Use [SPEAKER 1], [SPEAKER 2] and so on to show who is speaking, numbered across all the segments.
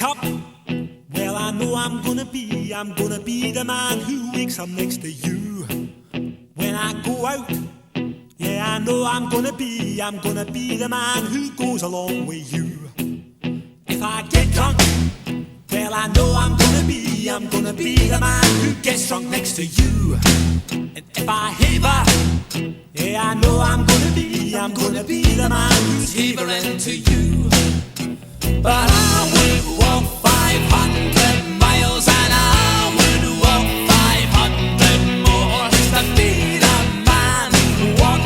[SPEAKER 1] up, well I know I'm gonna be the man who wakes up next to you. When I go out, yeah I know I'm gonna be the man who goes along with you. If I get drunk, well I know I'm gonna be the man who gets drunk next to you. And if I haver, yeah I know I'm gonna be the man who's havering to you. But I would walk 500 miles and I would walk 500 more just to be the man who walked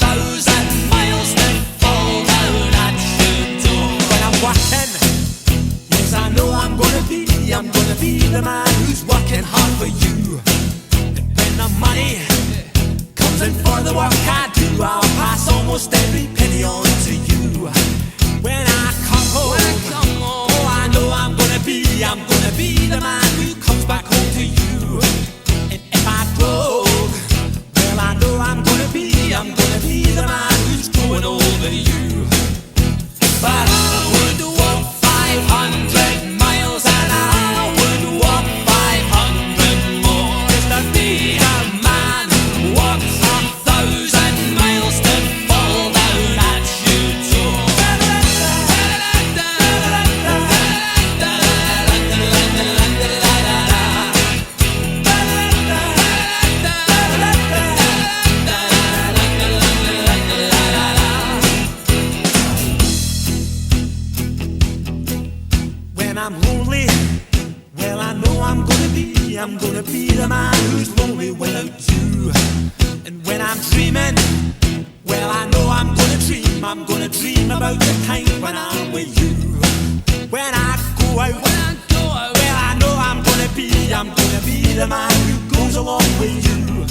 [SPEAKER 1] 1,000 miles to fall down at your door. When I'm working, yes I know I'm gonna be the man who's working hard for you. And when the money comes in for the work I do, I'll pass almost every penny on to you. When I come home, oh I know I'm gonna be the man who comes back home to you. And if I broke, well I know I'm gonna be the man who's growing over you. But I would walk 500 miles and I would walk 500 more just to be the man who walks 1,000 miles to fall down at your door. When I'm lonely, well I know I'm gonna be the man who's lonely without you. And when I'm dreaming, well I know I'm gonna dream about the time when I'm with you. When I go out, well I know I'm gonna be the man who goes along with you.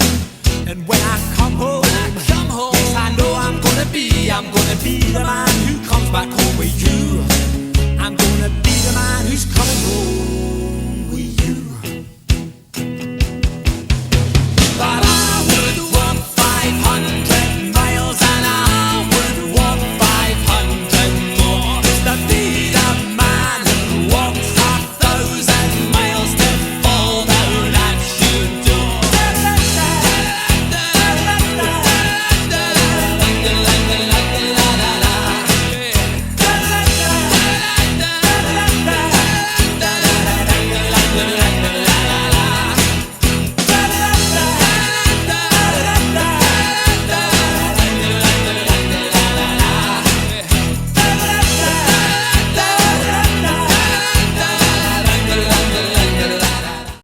[SPEAKER 1] And when I come home, yes I know I'm gonna be the man who comes back home with you. I'm gonna be the man who's coming home.